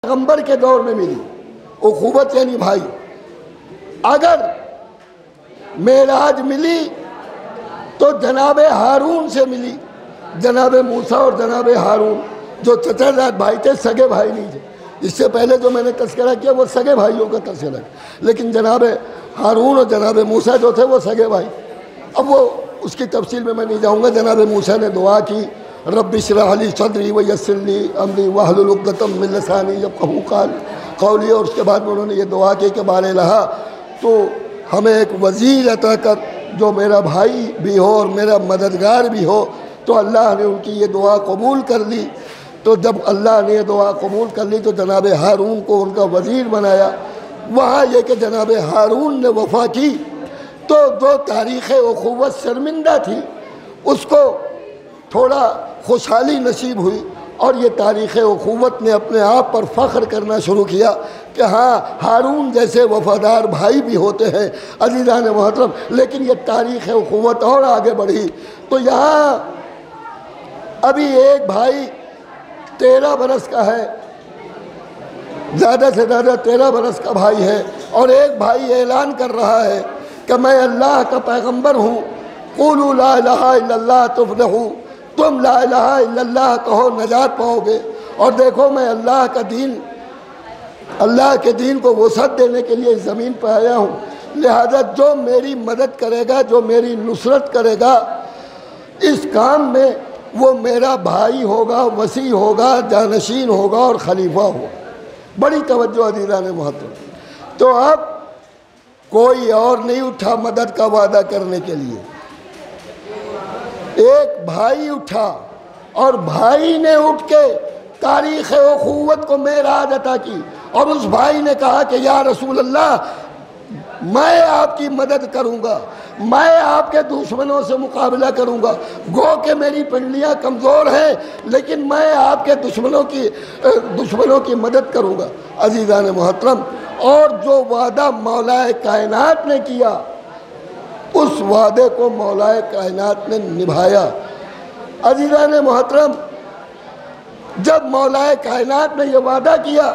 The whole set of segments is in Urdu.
پیغمبر کے دور میں ملی، اخوت یعنی بھائی۔ اگر معراج ملی تو جناب ہارون سے ملی، جناب موسیٰ اور جناب ہارون جو چچا زاد بھائی تھے، سگے بھائی نہیں تھے۔ اس سے پہلے جو میں نے تذکرہ کیا وہ سگے بھائیوں کا تذکرہ ہے، لیکن جناب ہارون اور جناب موسیٰ جو تھے وہ سگے بھائی۔ اب وہ اس کی تفصیل میں نہیں جاؤں گا۔ جناب موسیٰ نے دعا کی، رب اشرح لی صدری ویسر لی امری واحلل عقدۃ من لسانی یفقہوا قولی، اور اس کے بعد میں انہوں نے یہ دعا کی کہ بار الہ تو ہمیں ایک وزیر عطا کر جو میرا بھائی بھی ہو اور میرا مددگار بھی ہو۔ تو اللہ نے ان کی یہ دعا قبول کر لی۔ تو جب اللہ نے یہ دعا قبول کر لی تو جناب ہارون کو ان کا وزیر بنایا۔ وہاں یہ کہ جناب ہارون نے وفا کی تو جو تاریخ اخوت شرمندہ تھی اس کو تھوڑا خوشحالی نصیب ہوئی، اور یہ تاریخ اخوت نے اپنے آپ پر فخر کرنا شروع کیا کہ ہاں ہارون جیسے وفادار بھائی بھی ہوتے ہیں عزیزان محترم۔ لیکن یہ تاریخ اخوت اور آگے بڑھی تو یہاں ابھی ایک بھائی 13 برس کا ہے، زیادہ سے زیادہ 13 برس کا بھائی ہے، اور ایک بھائی اعلان کر رہا ہے کہ میں اللہ کا پیغمبر ہوں، قولوا لا الہ الا اللہ تفلحوا، تم لا الہ الا اللہ کہو نجات پاؤ گے۔ اور دیکھو میں اللہ کے دین کو وسعت دینے کے لیے اس زمین پہ آیا ہوں، لہذا جو میری مدد کرے گا، جو میری نصرت کرے گا اس کام میں، وہ میرا بھائی ہوگا، وسیع ہوگا، جانشین ہوگا اور خلیفہ ہوگا۔ بڑی توجہ عزیزان محترم۔ تو اب کوئی اور نہیں اٹھا مدد کا وعدہ کرنے کے لیے، ایک بھائی اٹھا، اور بھائی نے اٹھ کے تاریخ اخوت کو معراج عطا کی، اور اس بھائی نے کہا کہ یا رسول اللہ میں آپ کی مدد کروں گا، میں آپ کے دشمنوں سے مقابلہ کروں گا، گو کہ میری پنڈلیاں کمزور ہیں لیکن میں آپ کے دشمنوں کی مدد کروں گا۔ عزیزان محترم، اور جو وعدہ مولا کائنات نے کیا اس وعدے کو مولا کائنات نے نبھایا۔ عزیزان محترم، جب مولا کائنات نے یہ وعدہ کیا،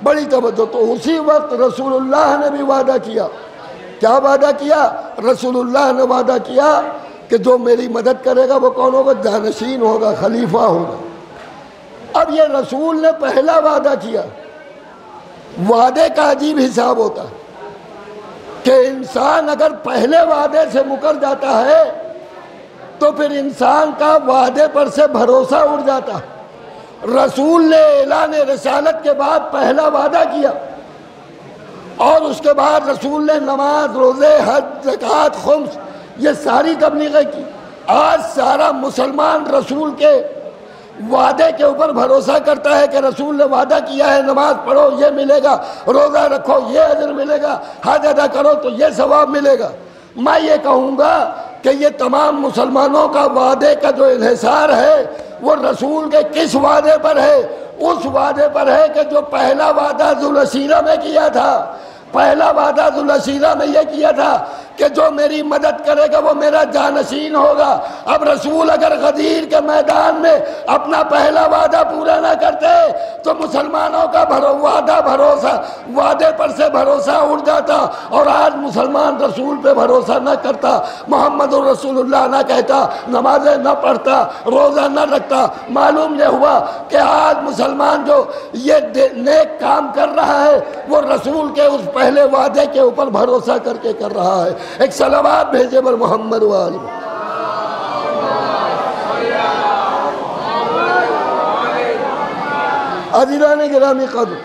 بڑی توجہ، تو اسی وقت رسول اللہ نے بھی وعدہ کیا۔ کیا وعدہ کیا؟ رسول اللہ نے وعدہ کیا کہ جو میری مدد کرے گا وہ کون ہوگا؟ جانشین ہوگا، خلیفہ ہوگا۔ اب یہ رسول نے پہلا وعدہ کیا۔ وعدے کا عجیب حساب ہوتا ہے کہ انسان اگر پہلے وعدے سے مکر جاتا ہے تو پھر انسان کا وعدے پر سے بھروسہ اٹھ جاتا ہے۔ رسول نے اعلان رسالت کے بعد پہلا وعدہ کیا، اور اس کے بعد رسول نے نماز، روزے، حج، زکوٰۃ، خمس یہ ساری تبلیغیں کی۔ آج سارا مسلمان رسول کے وعدے کے اوپر بھروسہ کرتا ہے کہ رسول نے وعدہ کیا ہے، نماز پڑھو یہ ملے گا، روزہ رکھو یہ اجر ملے گا، حج ادا کرو تو یہ ثواب ملے گا۔ میں یہ کہوں گا کہ یہ تمام مسلمانوں کا وعدے کا جو انحصار ہے وہ رسول کے کس وعدے پر ہے؟ اس وعدے پر ہے کہ جو پہلا وعدہ ذوالعشیرہ میں کیا تھا۔ پہلا وعدہ ذوالعشیرہ میں یہ کیا تھا کہ جو میری مدد کرے گا وہ میرا جانشین ہوگا۔ اب رسول اگر غدیر کے میدان میں اپنا پہلا وعدہ پورا نہ کرتے تو مسلمانوں کا وعدے پر سے بھروسہ اٹھ جاتا، اور آج مسلمان رسول پہ بھروسہ نہ کرتا، محمد الرسول اللہ نہ کہتا، نمازیں نہ پڑھتا، روزہ نہ رکھتا۔ معلوم یہ ہوا کہ آج مسلمان جو یہ نیک کام کر رہا ہے وہ رسول کے اس پہلے وعدے کے اوپر بھروسہ کر کے کر رہا ہے۔ ایک صلوات بھیجے بر محمد وآلہ۔ عزیزان گرامی قدر،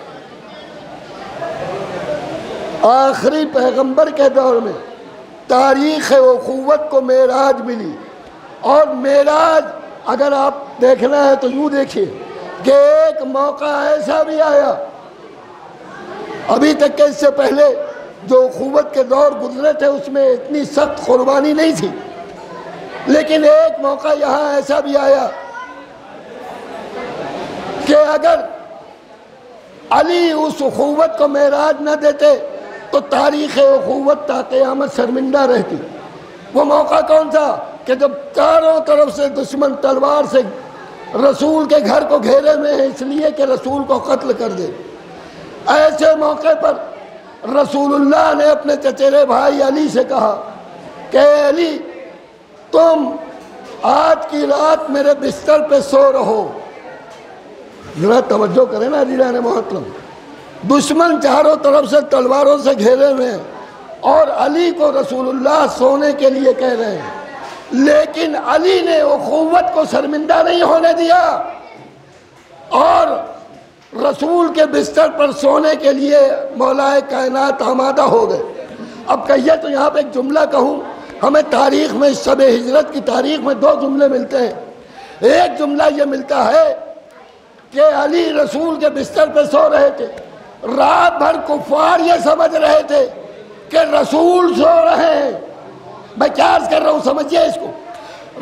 آخری پیغمبر کے دور میں تاریخ اخوت کو معراج ملی، اور معراج اگر آپ دیکھنا ہے تو یوں دیکھیے کہ ایک موقع ایسا بھی آیا، ابھی تک کہ اس سے پہلے جو اخوت کے دور گزرے تھے اس میں اتنی سخت قربانی نہیں تھی، لیکن ایک موقع یہاں ایسا بھی آیا کہ اگر علی اس اخوت کو معراج نہ دیتے تو تاریخ اخوت تا قیامت شرمندہ رہتی۔ وہ موقع کون تھا کہ جب چاروں طرف سے دشمن تلوار سے رسول کے گھر کو گھیرے میں ہے اس لیے کہ رسول کو قتل کر دے، ایسے موقع پر رسول اللہ نے اپنے چچیرے بھائی علی سے کہا کہ علی تم آج کی رات میرے بستر پہ سو رہو. ذرا توجہ کریں نا عزیزان محترم، دشمن چاروں طرف سے تلواروں سے گھیرے ہوئے ہیں اور علی کو رسول اللہ سونے کے لیے کہہ رہے ہیں، لیکن علی نے اخوت کو شرمندہ نہیں ہونے دیا اور رسول کے بستر پر سونے کے لیے مولا کائنات آمادہ ہو گئے. اب کہیے تو یہاں پہ ایک جملہ کہوں، ہمیں تاریخ میں شب ہجرت کی تاریخ میں دو جملے ملتے ہیں. ایک جملہ یہ ملتا ہے کہ علی رسول کے بستر پہ سو رہے تھے، رات بھر کفار یہ سمجھ رہے تھے کہ رسول سو رہے ہیں. میں کیا عرض کر رہا ہوں سمجھیے اس کو.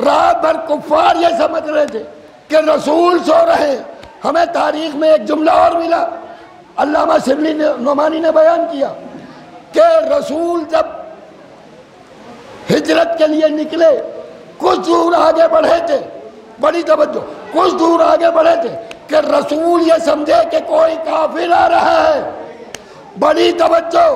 رات بھر کفار یہ سمجھ رہے تھے کہ رسول سو رہے ہیں. ہمیں تاریخ میں ایک جملہ اور ملا، علامہ شبلی نعمانی نے بیان کیا کہ رسول جب ہجرت کے لیے نکلے کچھ دور آگے بڑھے تھے، بڑی توجہ، کچھ دور آگے بڑھے تھے کہ رسول یہ سمجھے کہ کوئی کافر آ رہا ہے. بڑی توجہ،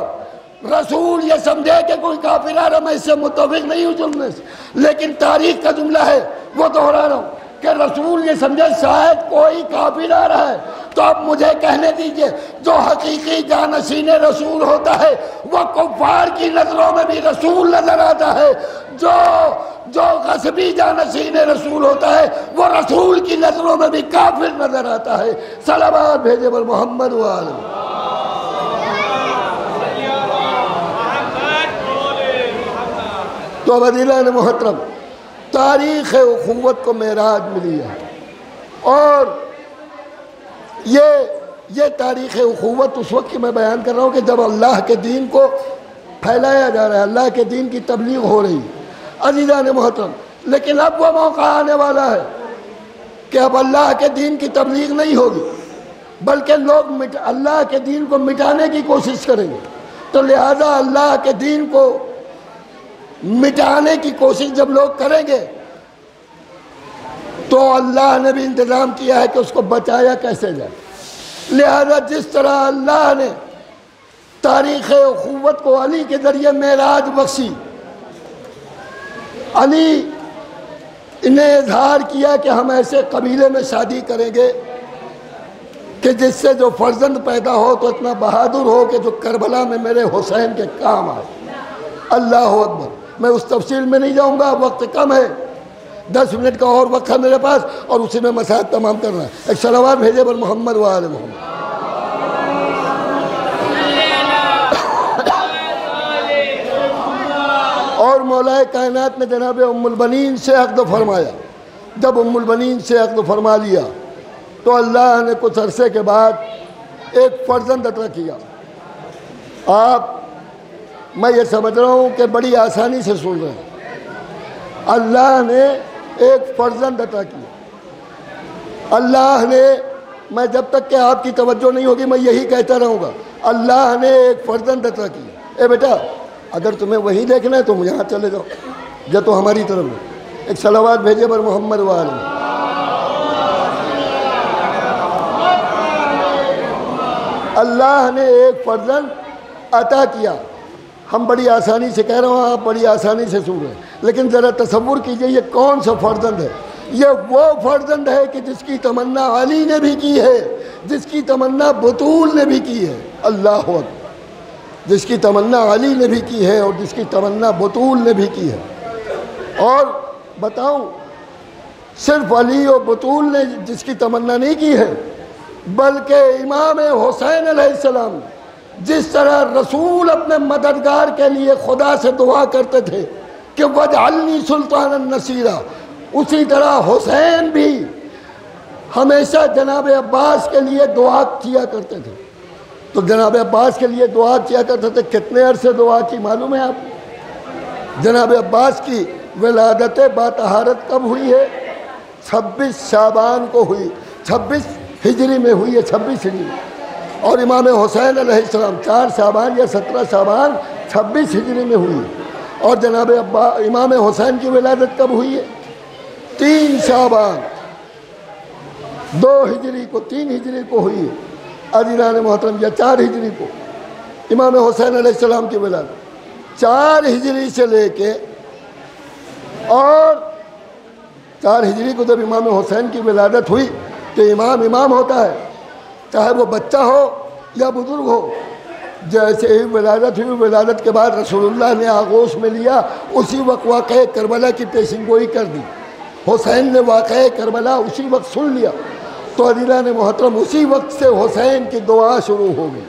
رسول یہ سمجھے کہ کوئی کافر آ رہا ہے. میں اس سے متفق نہیں ہوں جملے سے، لیکن تاریخ کا جملہ ہے وہ دہرا رہا ہوں کہ رسول یہ سمجھے شاید کوئی کافر آ رہا ہے. تو اب مجھے کہنے دیجئے، جو حقیقی جانشین رسول ہوتا ہے وہ کفار کی نظروں میں بھی رسول نظر آتا ہے، جو غصبی جانشین رسول ہوتا ہے وہ رسول کی نظروں میں بھی کافر نظر آتا ہے. صلوات بھیجے بر محمد و آل تو عزیزان محترم، تاریخ اخوت کو معراج ملی ہے اور یہ تاریخ اخوت اس وقت کی میں بیان کر رہا ہوں کہ جب اللہ کے دین کو پھیلایا جا رہا ہے، اللہ کے دین کی تبلیغ ہو رہی ہے عزیزان محترم. لیکن اب وہ موقع آنے والا ہے کہ اب اللہ کے دین کی تبلیغ نہیں ہوگی بلکہ لوگ اللہ کے دین کو مٹانے کی کوشش کریں گے. تو لہذا اللہ کے دین کو مٹانے کی کوشش جب لوگ کریں گے تو اللہ نے بھی انتظام کیا ہے کہ اس کو بچایا کیسے جائے. لہذا جس طرح اللہ نے تاریخ اخوت کو علی کے ذریعے معراج بخشی، علی نے اظہار کیا کہ ہم ایسے قبیلے میں شادی کریں گے کہ جس سے جو فرزند پیدا ہو تو اتنا بہادر ہو کہ جو کربلا میں میرے حسین کے کام آئے. اللہ اکبر. میں اس تفصیل میں نہیں جاؤں گا، وقت کم ہے، 10 منٹ کا اور وقت ہے میرے پاس اور اسی میں مسائل تمام کرنا ہے. ایک صلوات بھیجے بر محمد و آل محمد. اور مولا کائنات نے جناب ام البنین سے عقد فرمایا. جب ام البنین سے عقد فرما لیا تو اللہ نے کچھ عرصے کے بعد ایک فرزند عطا کیا. میں یہ سمجھ رہا ہوں کہ بڑی آسانی سے سن رہے ہیں. اللہ نے ایک فرزند عطا کیا. اللہ نے، میں جب تک کہ آپ کی توجہ نہیں ہوگی میں یہی کہتا رہوں گا، اللہ نے ایک فرزند عطا کیا. اے بیٹا اگر تمہیں وہی دیکھنا ہے تم یہاں چلے جاؤ، یا تو ہماری طرف میں. ایک صلوات بھیجے بر محمد و آل محمد. اللہ نے ایک فرزند عطا کیا. ہم بڑی آسانی سے کہہ رہے ہیں، آپ بڑی آسانی سے سن رہے ہیں، لیکن ذرا تصور کیجئے یہ کون سا فرزند ہے. یہ وہ فرزند ہے کہ جس کی تمنا علی نے بھی کی ہے، جس کی تمنا بطول نے بھی کی ہے. اللہ اکبر. جس کی تمنا علی نے بھی کی ہے اور جس کی تمنا بطول نے بھی کی ہے. اور بتاؤں، صرف علی اور بطول نے جس کی تمنا نہیں کی ہے بلکہ امام حسین علیہ السلام جس طرح رسول اپنے مددگار کے لیے خدا سے دعا کرتے تھے کہ وجعلنی سلطانا نصیرا، اسی طرح حسین بھی ہمیشہ جناب عباس کے لیے دعا کیا کرتے تھے. تو جناب عباس کے لیے دعا کیا کرتے تھے. کتنے عرصے دعا کی معلوم ہے آپ؟ جناب عباس کی ولادت باطہارت کب ہوئی ہے؟ 26 شعبان کو ہوئی. 26 ہجری میں ہوئی ہے، 26 ہجری. اور امام حسین علیہ السلام 4 شعبان یا 17 شعبان 26 ہجری میں ہوئی. اور جناب امام حسین کی ولادت کب ہوئی ہے؟ 3 شعبان 2 ہجری کو، 3 ہجری کو ہوئی ہے. عزیزان محترم، یہ 4 ہجری کو امام حسین علیہ السلام کی ولادت 4 ہجری سے لے کے، اور 4 ہجری کو جب امام حسین کی ولادت ہوئی تو امام ہوتا ہے، چاہے وہ بچہ ہو یا بزرگ ہو۔ جیسے ہی ولادت ہوئی، ولادت کے بعد رسول اللہ نے آغوش میں لیا، اسی وقت واقعہ کربلا کی پیشن گوئی کر دی۔ حسین نے واقعہ کربلا اسی وقت سن لیا، تو عزیزان محترم اسی وقت سے حسین کی دعا شروع ہو گئی،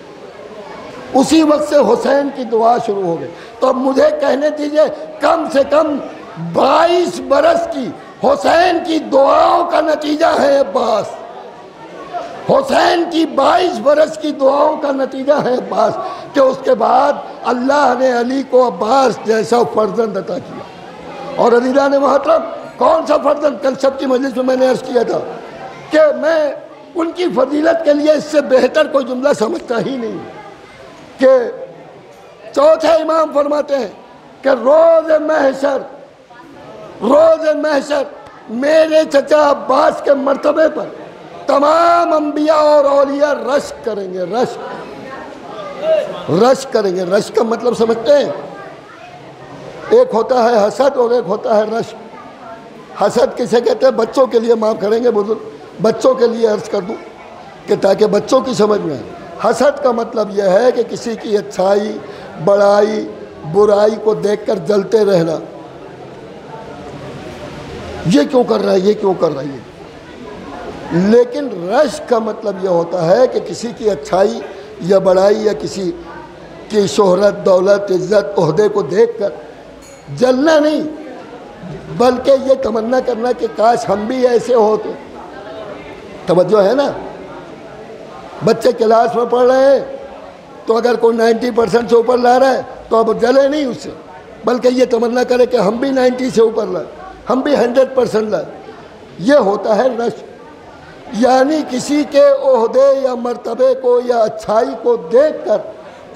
اسی وقت سے حسین کی دعا شروع ہو گئی۔ تو اب مجھے کہنے دیجئے، کم سے کم 22 برس کی حسین کی دعاؤں کا نتیجہ ہے عباس، حسین کی 22 برس کی دعاؤں کا نتیجہ ہے عباس، کہ اس کے بعد اللہ نے علی کو عباس جیسا فرزند عطا کیا۔ اور عزیزان محترم کون سا فرزند؟ کل سب کی مجلس میں نے عرض کیا تھا کہ میں ان کی فضیلت کے لیے اس سے بہتر کوئی جملہ سمجھتا ہی نہیں، کہ چوتھے امام فرماتے ہیں کہ روز محشر میرے چچا عباس کے مرتبے پر تمام انبیاء اور اولیاء رشک کریں گے، رشک کریں گے۔ رشک کا مطلب سمجھتے ہیں؟ ایک ہوتا ہے حسد اور ایک ہوتا ہے رشک۔ حسد کسے کہتے ہیں؟ بچوں کے لیے معاف کریں گے بزرگ، بچوں کے لیے عرض کر دوں کہ تاکہ بچوں کی سمجھ میں آئے۔ حسد کا مطلب یہ ہے کہ کسی کی اچھائی، بڑائی، برائی کو دیکھ کر جلتے رہنا، یہ کیوں کر رہا ہے، یہ کیوں کر رہا ہے۔ لیکن رشک کا مطلب یہ ہوتا ہے کہ کسی کی اچھائی یا بڑائی یا کسی کی شہرت، دولت، عزت، عہدے کو دیکھ کر جلنا نہیں، بلکہ یہ تمنا کرنا کہ کاش ہم بھی ایسے ہوتے۔ توجہ ہے نا؟ بچے کلاس میں پڑھ رہے ہیں تو اگر کوئی 90% سے اوپر لا رہا ہے تو اب جلے نہیں اس سے، بلکہ یہ تمنا کرے کہ ہم بھی 90 سے اوپر لائیں، ہم بھی 100% لائیں۔ یہ ہوتا ہے رشک، یعنی کسی کے عہدے یا مرتبے کو یا اچھائی کو دیکھ کر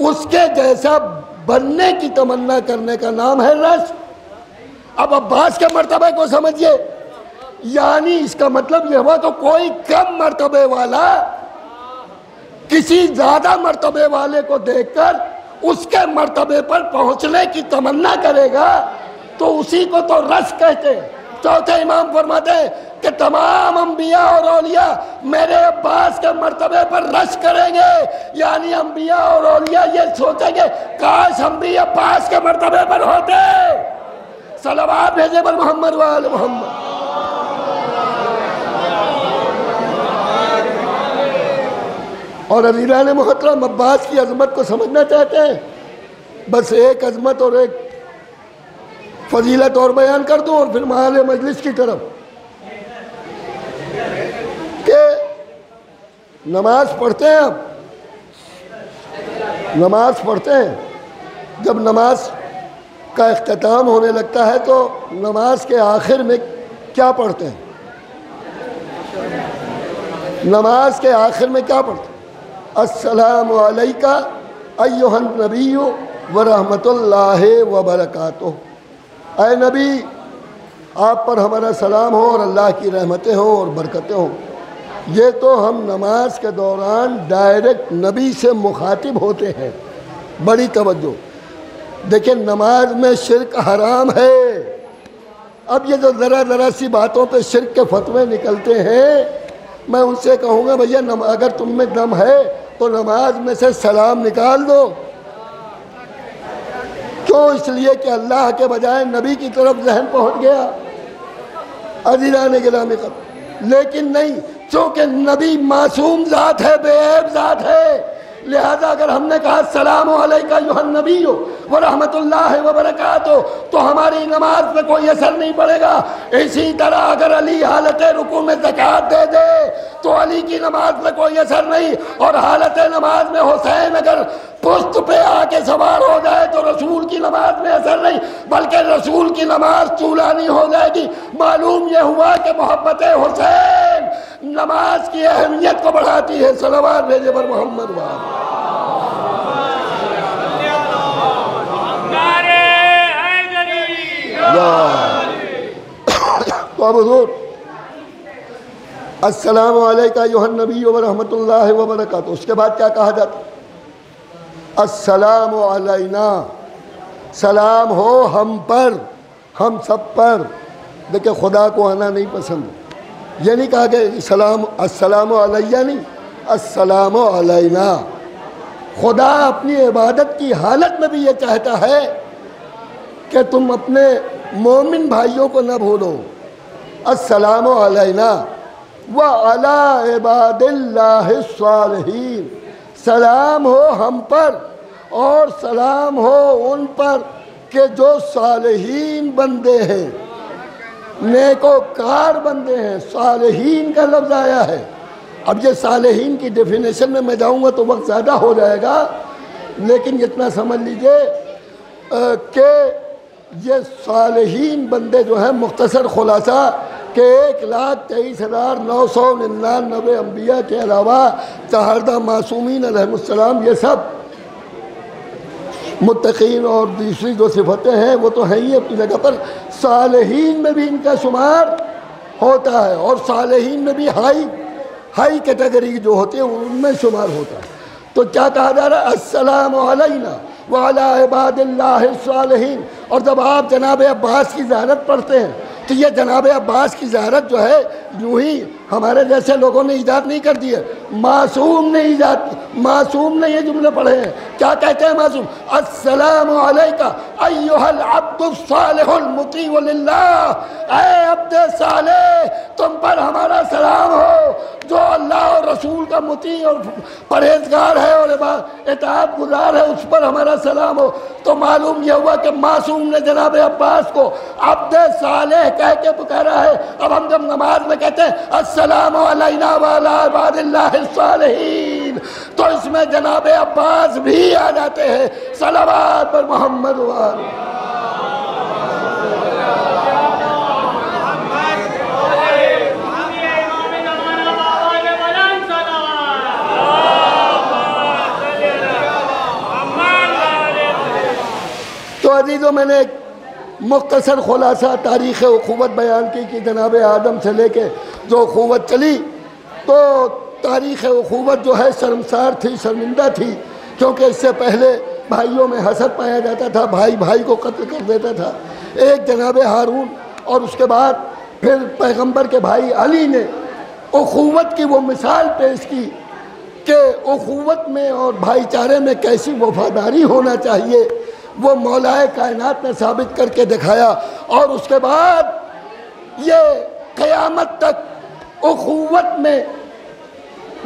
اس کے جیسا بننے کی تمنا کرنے کا نام ہے رشک۔ اب عباس کے مرتبے کو سمجھیے، یعنی اس کا مطلب یہ ہوا تو کوئی کم مرتبے والا کسی زیادہ مرتبے والے کو دیکھ کر اس کے مرتبے پر پہنچنے کی تمنا کرے گا تو اسی کو تو رشک کہتے ہیں۔ چوتھے امام فرماتے ہیں کہ تمام انبیاء اور اولیاء میرے عباس کے مرتبے پر رشک کریں گے، یعنی انبیاء اور اولیاء یہ سوچیں گے کاش ہم بھی عباس کے مرتبے پر ہوتے۔ صلوات بھیجے پر محمد و آل محمد۔ اور عزیزان محترم عباس کی عظمت کو سمجھنا چاہتے ہیں؟ بس ایک عظمت اور ایک فضیلت اور بیان کر دوں اور پھر محل مجلس کی طرف، کہ نماز پڑھتے ہیں، اب نماز پڑھتے ہیں، جب نماز کا اختتام ہونے لگتا ہے تو نماز کے آخر میں کیا پڑھتے ہیں؟ نماز کے آخر میں کیا پڑھتے ہیں؟ السلام علیکہ ایھا النبی ورحمۃ اللہ وبرکاتہ۔ اے نبی، آپ پر ہمارا سلام ہو اور اللہ کی رحمتیں ہوں اور برکتیں ہوں۔ یہ تو ہم نماز کے دوران ڈائریکٹ نبی سے مخاطب ہوتے ہیں۔ بڑی توجہ دیکھیں، نماز میں شرک حرام ہے۔ اب یہ جو ذرا سی باتوں پہ شرک کے فتوے نکلتے ہیں، میں ان سے کہوں گا بھیا اگر تم میں دم ہے تو نماز میں سے سلام نکال دو۔ کیوں؟ اس لیے کہ اللہ کے بجائے نبی کی طرف ذہن پہنچ گیا۔ عزیزان گرامی قدر، لیکن نہیں، چونکہ نبی معصوم ذات ہے، بے عیب ذات ہے، لہذا اگر ہم نے کہا السلام علیکہ ایھا النبی ورحمۃ اللہ وبرکاتہ تو ہماری نماز پہ کوئی اثر نہیں پڑے گا۔ اسی طرح اگر علی حالت رکوع میں زکوٰۃ دے دے تو علی کی نماز پہ کوئی اثر نہیں، اور حالت نماز میں حسین اگر پشت پہ آ کے سوار ہو جائے تو رسول کی نماز میں اثر نہیں، بلکہ رسول کی نماز طولانی ہو جائے گی۔ معلوم یہ ہوا کہ محبت حسین نماز کی اہمیت کو بڑھاتی ہے۔ صلوات بھیجے پر محمد وآلہ۔ تو اب حضور السلام علیکہ ایھا النبی ورحمۃ اللہ وبرکاتہ. اس کے بعد کیا کہا جاتا؟ السلام علینا، سلام ہو ہم پر، ہم سب پر. دیکھیں خدا کو آنا نہیں پسند، یہ نہیں کہا کہ السلام علیہ، نہیں، السلام علینا. خدا اپنی عبادت کی حالت میں بھی یہ چاہتا ہے کہ تم اپنے مومن بھائیوں کو نہ بھولو. السلام علینا وعلی عباد اللہ الصالحین. سلام ہو ہم پر اور سلام ہو ان پر کہ جو صالحین بندے ہیں، نیکوکار بندے ہیں. صالحین کا لفظ آیا ہے. اب یہ صالحین کی ڈیفینیشن میں جاؤں گا تو وقت زیادہ ہو جائے گا، لیکن اتنا سمجھ لیجئے کہ یہ صالحین بندے جو ہیں، مختصر خلاصہ کہ 1,23,999 انبیاء کے علاوہ 14 معصومین علیہ السلام، یہ سب متقین اور دوسری جو صفتیں ہیں وہ تو ہیں ہی اپنی جگہ پر. صالحین میں بھی ان کا شمار ہوتا ہے، اور صالحین میں بھی ہائی کیٹیگری جو ہوتی ہے ان میں شمار ہوتا ہے. تو کیا کہا جا رہا ہے؟ السلام علینا وعلی عباد اللہ الصالحین. اور جب آپ جناب عباس کی زیارت پڑھتے ہیں تو یہ جناب عباس کی زیارت جو ہے یوں ہی ہمارے جیسے لوگوں نے ایجاد نہیں کر دی ہے، معصوم نے یہ جملے پڑھے ہیں. کیا کہتے ہیں معصوم؟ السلام علیکہ ایھا العبد الصالح المطیع للہ. اے عبد صالح، تم پر ہمارا سلام ہو جو اللہ اور رسول کا مطیع اور پرہیزگار ہے اور اطاعت گزار ہے، اس پر ہمارا سلام ہو. تو معلوم یہ ہوا کہ معصوم نے جناب عباس کو عبد صالح کہہ کے پکارا ہے. اب ہم جب نماز میں کہتے ہیں السلام علینا وعلی عباد اللہ الصالحین، تو اس میں جناب عباس بھی آ جاتے ہیں. صلوات پر محمد وآلہ. تو عزیزوں، میں نے ایک مختصر خلاصہ تاریخ اخوت بیان کی کہ جناب آدم سے لے کے جو اخوت چلی، تو تاریخ اخوت جو ہے شرمسار تھی، شرمندہ تھی، کیونکہ اس سے پہلے بھائیوں میں حسد پایا جاتا تھا، بھائی بھائی کو قتل کر دیتا تھا. ایک جناب ہارون اور اس کے بعد پھر پیغمبر کے بھائی علی نے اخوت کی وہ مثال پیش کی کہ اخوت میں اور بھائی چارے میں کیسی وفاداری ہونا چاہیے. وہ مولائے کائنات نے ثابت کر کے دکھایا. اور اس کے بعد یہ قیامت تک اخوت میں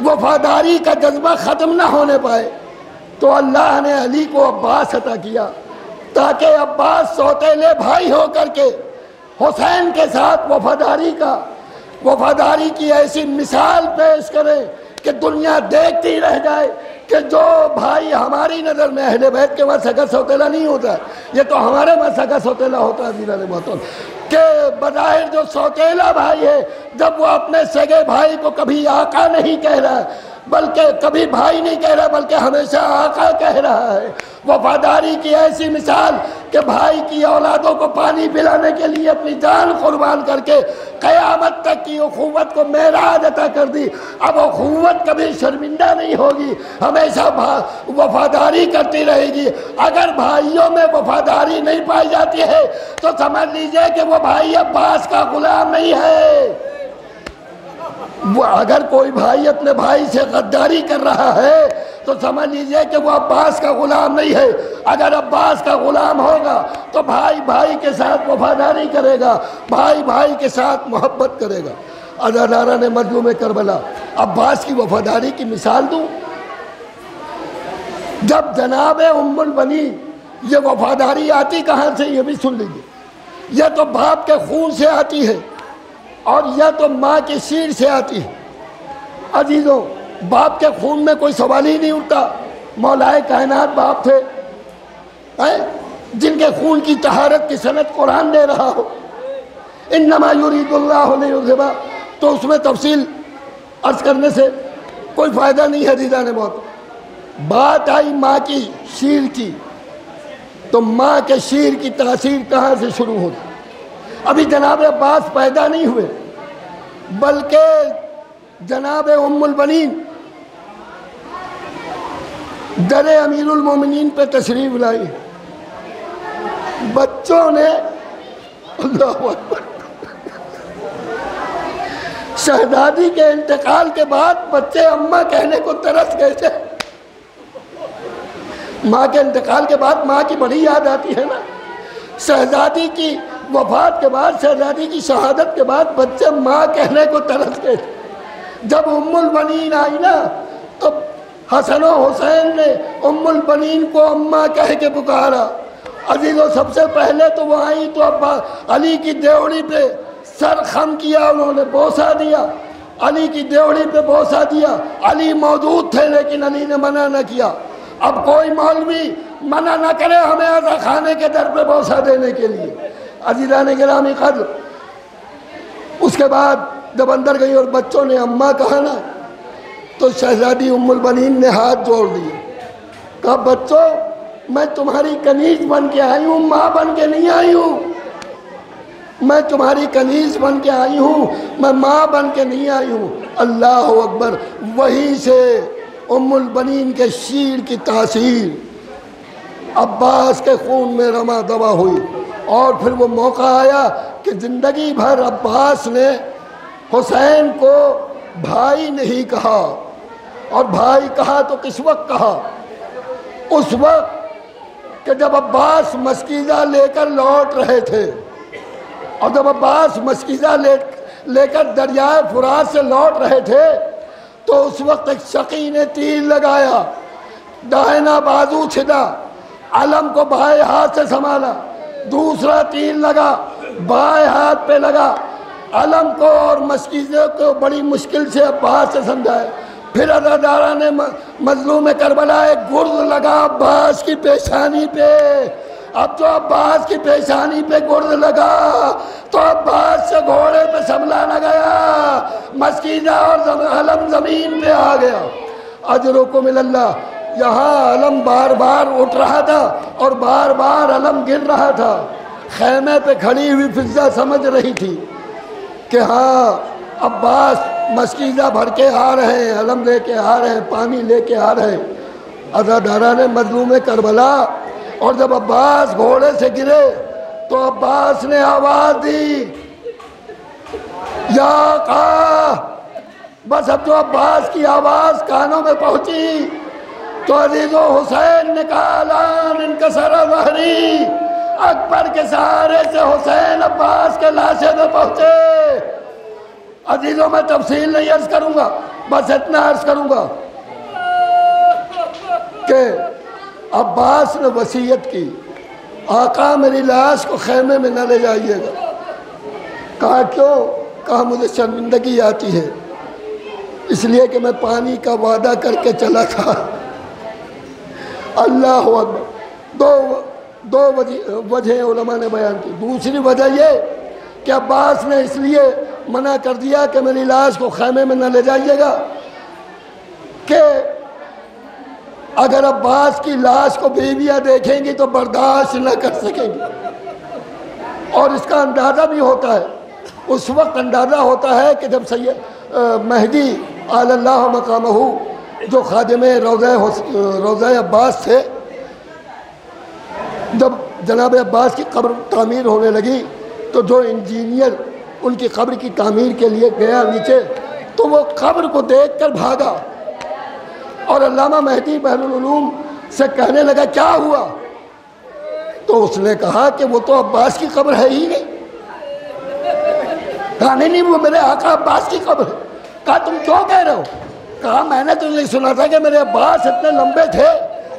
وفاداری کا جذبہ ختم نہ ہونے پائے، تو اللہ نے علی کو عباس عطا کیا تاکہ عباس سوتیلے بھائی ہو کر کے حسین کے ساتھ وفاداری کی ایسی مثال پیش کرے کہ دنیا دیکھتی رہ جائے کہ جو بھائی ہماری نظر میں اہل بیت کے وہاں سگا سوتیلا نہیں ہوتا، یہ تو ہمارے وہاں سگا سوتیلا ہوتا ہے. دیدار محترم کہ بظاہر جو سوتیلا بھائی ہے، جب وہ اپنے سگے بھائی کو کبھی آقا نہیں کہہ رہا ہے، بلکہ کبھی بھائی نہیں کہہ رہا بلکہ ہمیشہ آقا کہہ رہا ہے. وفاداری کی ایسی مثال کہ بھائی کی اولادوں کو پانی پلانے کے لیے اپنی جان قربان کر کے قیامت تک کی اخوت کو معراج عطا کر دی. اب اخوت کبھی شرمندہ نہیں ہوگی، ہمیشہ وفاداری کرتی رہے گی. اگر بھائیوں میں وفاداری نہیں پائی جاتی ہے تو سمجھ لیجئے کہ وہ بھائی عباس کا غلام نہیں ہے. وہ اگر کوئی بھائی اپنے بھائی سے غداری کر رہا ہے تو سمجھ لیجئے کہ وہ عباس کا غلام نہیں ہے. اگر عباس کا غلام ہوگا تو بھائی بھائی کے ساتھ وفاداری کرے گا، بھائی بھائی کے ساتھ محبت کرے گا. عزادارہ نے مظلوم کربلا عباس کی وفاداری کی مثال دوں. جب جناب ام البنین یہ وفاداری آتی کہاں سے یہ بھی سن لیجیے. یہ تو باپ کے خون سے آتی ہے اور یہ تو ماں کی شیر سے آتی ہے. عزیزوں، باپ کے خون میں کوئی سوال ہی نہیں اٹھتا. مولائے کائنات باپ تھے جن کے خون کی طہارت کی سند قرآن دے رہا ہو. انما یرید اللہ لیذھب، تو اس میں تفصیل عرض کرنے سے کوئی فائدہ نہیں ہے. دیدان موت بات آئی ماں کی شیر کی، تو ماں کے شیر کی تاثیر کہاں سے شروع ہوتی؟ ابھی جناب عباس پیدا نہیں ہوئے، بلکہ جناب ام البنین در امیر المومنین پہ تشریف لائی. بچوں نے اللہ اکبر شہزادی کے انتقال کے بعد بچے اماں کہنے کو ترس گئے تھے. ماں کے انتقال کے بعد ماں کی بڑی یاد آتی ہے نا. شہزادی کی وفات کے بعد، شہزادی کی شہادت کے بعد بچے ماں کہنے کو ترس گئے تھے. جب ام البنین آئی نا تو حسن و حسین نے ام البنین کو اماں کہہ کے پکارا. عزیزوں سب سے پہلے تو وہ آئی تو ابا علی کی دیوڑی پہ سر خم کیا، انہوں نے بوسہ دیا، علی کی دیوڑی پہ بوسہ دیا. علی موجود تھے لیکن علی نے منع نہ کیا. اب کوئی مولوی منع نہ کرے ہمیں عزا خانے کے در پہ بوسہ دینے کے لیے. عزیزان گرامی قدر، اس کے بعد جب اندر گئی اور بچوں نے اماں کہا نا تو شہزادی ام البنین نے ہاتھ جوڑ دیے. کہا بچوں میں تمہاری کنیز بن کے آئی ہوں، ماں بن کے نہیں آئی ہوں. میں تمہاری کنیز بن کے آئی ہوں، میں ماں بن کے نہیں آئی ہوں. اللہ اکبر. وہیں سے ام البنین کے شیر کی تاثیر عباس کے خون میں رما دوا ہوئی. اور پھر وہ موقع آیا کہ زندگی بھر عباس نے حسین کو بھائی نہیں کہا. اور بھائی کہا تو کس وقت کہا؟ اس وقت کہ جب عباس مسکیزہ لے کر لوٹ رہے تھے. اور جب عباس مسکیزہ لے کر دریائے فرات سے لوٹ رہے تھے تو اس وقت ایک شقی نے تیر لگایا، داہنا بازو چھدا، علم کو بائیں ہاتھ سے سنبھالا. دوسرا تیر لگا، بائیں ہاتھ پہ لگا، علم کو اور مسکیزے کو بڑی مشکل سے عباس سے سمجھائے. پھر عزادارہ نے مظلوم کربلا ایک گرز لگا عباس کی پیشانی پہ. اب جو عباس کی پیشانی پہ گرز لگا تو عباس سے گھوڑے پہ سنبھلا نہ گیا، مسکیزہ اور علم زمین پہ آ گیا. اجرکم اللہ. یہاں علم بار بار اٹھ رہا تھا اور بار بار علم گر رہا تھا. خیمے پہ کھڑی ہوئی فضا سمجھ رہی تھی کہ ہاں عباس مسکیزہ بھر کے آ رہے ہیں، علم لے کے آ رہے ہیں، پانی لے کے آ رہے ہیں. عزادارہ نے مظلوم کربلا اور جب عباس گھوڑے سے گرے تو عباس نے آواز دی یا آقا. بس اب جو عباس کی آواز کانوں میں پہنچی تو عزیز و حسین نے کہا لان انکسر ظہری. اکبر کے سہارے سے حسین عباس کے لاشے میں پہنچے. عزیزوں میں تفصیل نہیں عرض کروں گا، بس اتنا عرض کروں گا کہ عباس نے وصیت کی آقا میری لاش کو خیمے میں نہ لے جائیے گا. کہا کیوں؟ کہا مجھے شرمندگی آتی ہے اس لیے کہ میں پانی کا وعدہ کر کے چلا تھا. اللہ اکبر. دو وجہ علماء نے بیان کی. دوسری وجہ یہ کہ عباس نے اس لیے منع کر دیا کہ میری لاش کو خیمے میں نہ لے جائیے گا کہ اگر عباس کی لاش کو بیویاں دیکھیں گی تو برداشت نہ کر سکیں گی. اور اس کا اندازہ بھی ہوتا ہے، اس وقت اندازہ ہوتا ہے کہ جب سید مہدی علی اللہ مقامہ جو خادم روضہ عباس تھے، جب جناب عباس کی قبر تعمیر ہونے لگی تو جو انجینئر ان کی قبر کی تعمیر کے لیے گیا نیچے تو وہ قبر کو دیکھ کر بھاگا اور علامہ مہدی بحر العلوم سے کہنے لگا کیا ہوا؟ تو اس نے کہا کہ وہ تو عباس کی قبر ہے ہی نہیں. کہا نہیں وہ میرے آقا عباس کی قبر ہے. کہا تم کیوں کہہ رہے ہو؟ کہا میں نے تو نہیں سنا تھا کہ میرے عباس اتنے لمبے تھے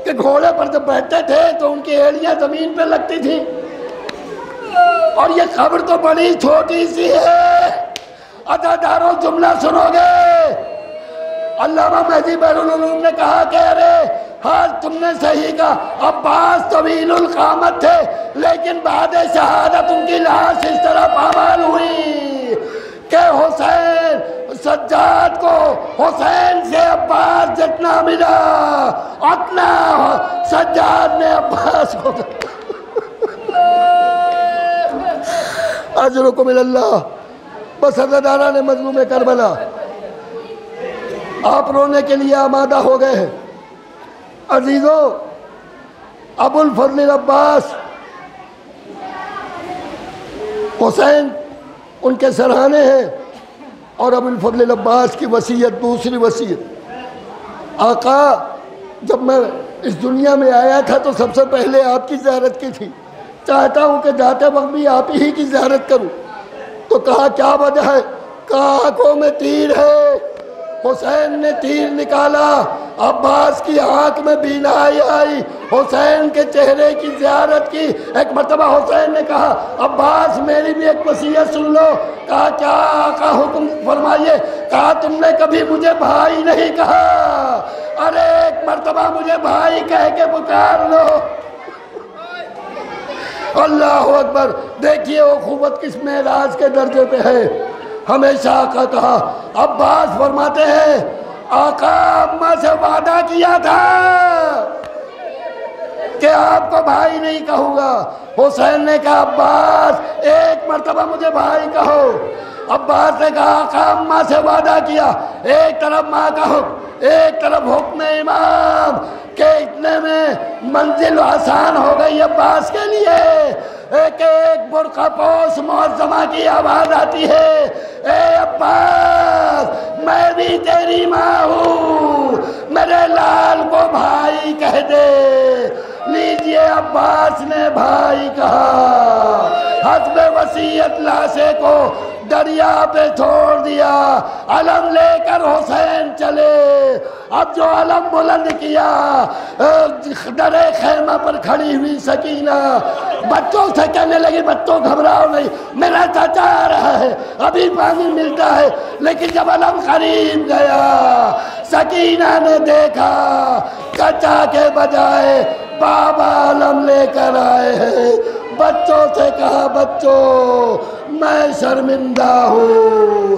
کہ گھوڑے پر جب بیٹھتے تھے تو ان کی ایڑیاں زمین پہ لگتی تھیں، اور یہ قبر تو بڑی چھوٹی سی ہے. عزاداروں جملہ سنو گے. علامہ مہدی بحر العلوم نے کہا کہ ارے ہاں تم نے صحیح کہا، عباس طویل القامت تھے لیکن بعد شہادت ان کی لاش اس طرح پامال ہوئی کہ حسین سجاد کو حسین سے عباس جتنا ملا اتنا سجاد نے عباس کو. اجرکم اللہ. بس عزادارہ نے مظلوم کربلا آپ رونے کے لیے آمادہ ہو گئے ہیں۔ عزیزو، ابو الفضل عباس حسین ان کے سرہانے ہیں، اور ابو الفضل عباس کی وصیت دوسری وصیت، آقا جب میں اس دنیا میں آیا تھا تو سب سے پہلے آپ کی زیارت کی تھی، چاہتا ہوں کہ جاتے وقت بھی آپ ہی کی زیارت کروں۔ تو کہا کیا وجہ ہے؟ کہا آنکھوں میں تیر ہے۔ حسین نے تیر نکالا، عباس کی آنکھ میں بینائی آئی، حسین کے چہرے کی زیارت کی۔ ایک مرتبہ حسین نے کہا عباس میری بھی ایک وصیت سن لو۔ کہا کیا آقا حکم فرمائیے؟ کہا تم نے کبھی مجھے بھائی نہیں کہا، ارے ایک مرتبہ مجھے بھائی کہہ کے پکار لو۔ اللہ اکبر! دیکھیے اخوت کس معراج کے درجے پہ ہے۔ ہمیشہ آقا کہا، عباس فرماتے ہیں آقا اماں سے وعدہ کیا تھا کہ آپ کو بھائی نہیں کہوں گا۔ حسین نے کہا عباس ایک مرتبہ مجھے بھائی کہو۔ عباس نے کہا آقا اماں سے وعدہ کیا، ایک طرف ماں کا حکم، ایک طرف حکم امام، کہ اتنے میں منزل آسان ہو گئی عباس کے لیے۔ ایک برقع پوش معظمہ کی آواز آتی ہے، اے عباس میں بھی تیری ماں ہوں، میرے لال کو بھائی کہہ دے۔ لیجئے عباس نے بھائی کہا، حسب وصیت لاشے کو دریا پہ چھوڑ دیا، علم لے کر حسین چلے۔ اب جو علم بلند کیا، در خیمہ پر کھڑی ہوئی سکینہ بچوں سے کہنے لگی بچوں گھبراؤ نہیں، میرا چچا آ رہا ہے، ابھی پانی ملتا ہے۔ لیکن جب علم قریب گیا، سکینہ نے دیکھا چچا کے بجائے بابا علم لے کر آئے ہیں۔ بچوں سے کہا بچوں میں شرمندہ ہوں۔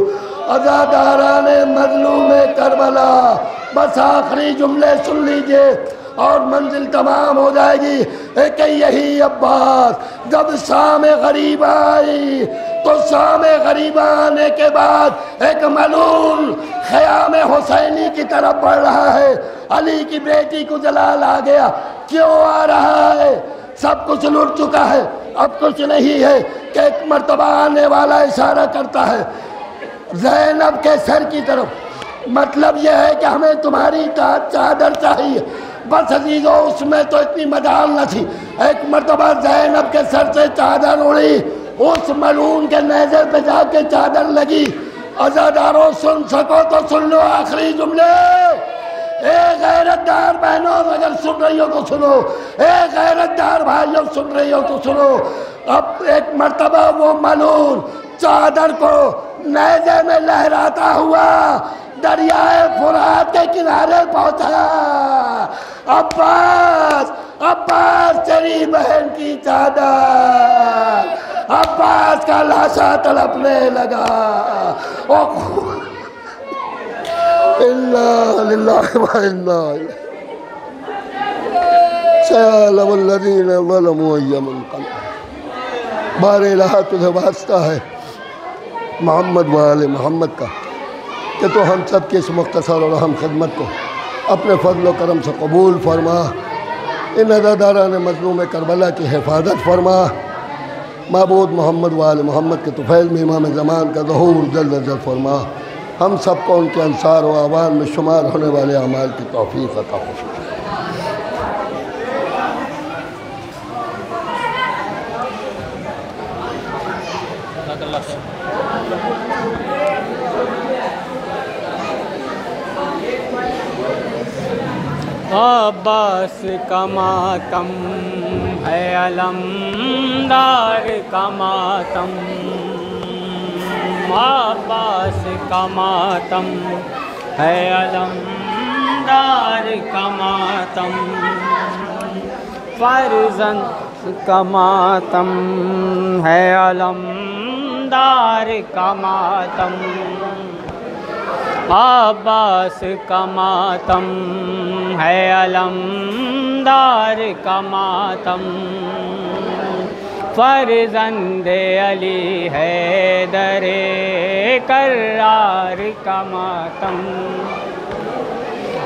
عزاداران مظلوم کربلا، بس آخری جملے سن لیجئے اور منزل تمام ہو جائے گی۔ کہ یہی عباس جب شام غریب آئی تو شام غریب آنے کے بعد ایک ملول خیام حسینی کی طرف بڑھ رہا ہے۔ علی کی بیٹی کو جلال آ گیا، کیوں آ رہا ہے؟ سب کچھ لٹ چکا ہے، اب کچھ نہیں ہے۔ کہ ایک مرتبہ آنے والا اشارہ کرتا ہے زینب کے سر کی طرف، مطلب یہ ہے کہ ہمیں تمہاری چادر چاہیے۔ بس عزیزو اس میں تو اتنی مجال نہ تھی، ایک مرتبہ زینب کے سر سے چادر اڑی، اس ملعون کے نیزے پہ جا کے چادر لگی۔ عزاداروں سن سکو تو سن لو آخری جملے۔ اے غیرت دار بہنوں اگر سن رہی ہو تو سنو، اے غیرت دار بھائیوں سن رہی ہو تو سنو۔ اب ایک مرتبہ وہ ملعون چادر کو نیزے میں لہراتا ہوا دریائے فرات کے کنارے پہنچا۔ عباس عباس تیری بہن کی چادر، عباس کا لاشا تڑپنے لگا۔ اِنَّا لِلَّهِ وَإِنَّا إِلَيْهِ سَيَعْلَمُ الَّذِينَ ظَلَمُوا أَيَّ مُنقَلَبٍ۔ بار الہ تجھے واسطہ ہے محمد و آل محمد کا کہ تو ہم سب کی اس مختصر اور اہم خدمت کو اپنے فضل و کرم سے قبول فرما، ان عزاداران مظلوم کربلا کی حفاظت فرما۔ معبود محمد و آل محمد کے طفیل میں امام زمان کا ظہور جلد جلد فرما۔ ہم سب کو ان کے انصار و اعوان میں شمار ہونے والے اعمال کی توفیق عطا فرما۔ عباس کا ماتم ہے علمدار کا ماتم، عباس کا ماتم ہے علمدار کا ماتم، فرزند کا ماتم ہے علمدار کا ماتم، عباس کا ماتم ہے علمدار کا ماتم، فرزند علی حیدر کرار کا ماتم۔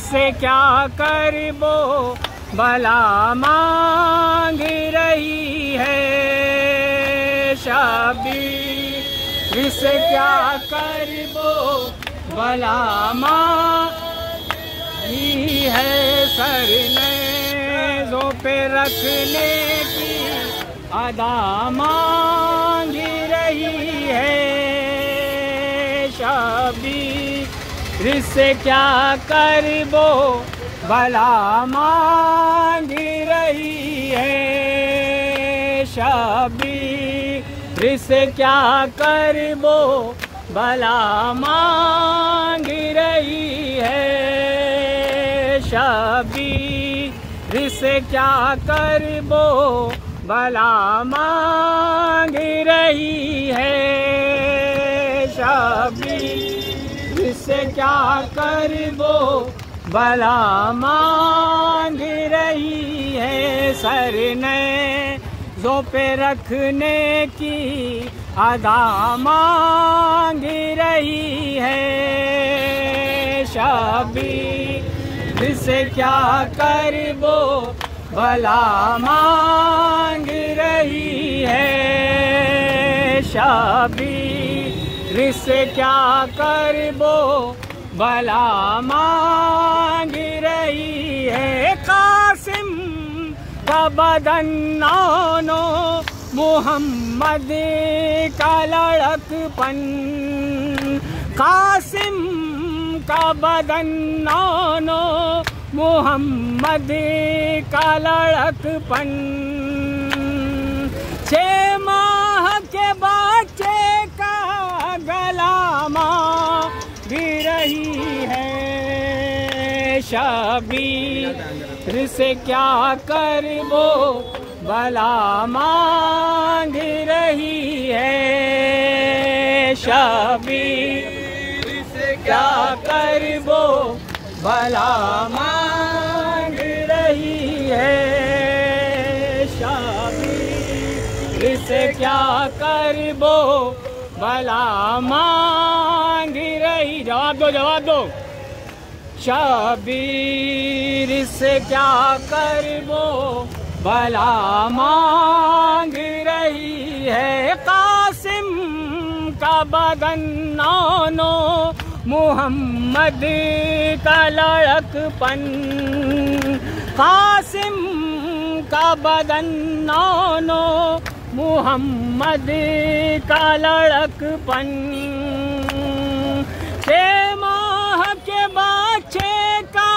سے کیا کربو بلا مانگ رہی ہے شبیر سے کیا کربو بلا مانگ رہی ہے سر نیزوں پہ رکھنے کی ادا مانگ رہی ہے شبیر سے کیا کربو بلا مانگ رہی ہے شبیر سے کیا کربو بلا مانگ رہی ہے شبیر سے کیا کربو بلا مانگ رہی ہے شبیر سے کیا کربو بلا مانگ رہی ہے سر نیزوں پہ رکھنے کی ادا مانگ رہی ہے شبیر سے کیا کربو بلا مانگ رہی ہے شبیر سے کیا کربو بلا مانگ رہی ہے قاسم کا بدن نانو محمد کا لڑک پن قاسم کا بدن نانو محمد کا لڑک پن 6 ماہ کے بچے کا گلا مانگ رہی ہے شبیر سے کیا کربو بلا مانگ رہی ہے شبیر سے کیا کربو بلا مانگ رہی ہے شبیر سے کیا کربو بلا مانگ رہی جواب دو شبیر سے کیا کربو بلا مانگ رہی ہے قاسم کا بدن نانو محمد کا لڑک پن قاسم کا بدن نانو محمد کا لڑک پن 6 ماہ کے بچے کا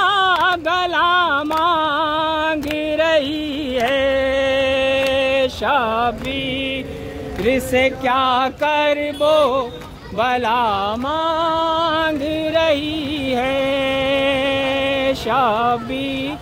گلا مانگ رہی ہے شبیر سے کیا کربو بلا مانگ رہی ہے شبیر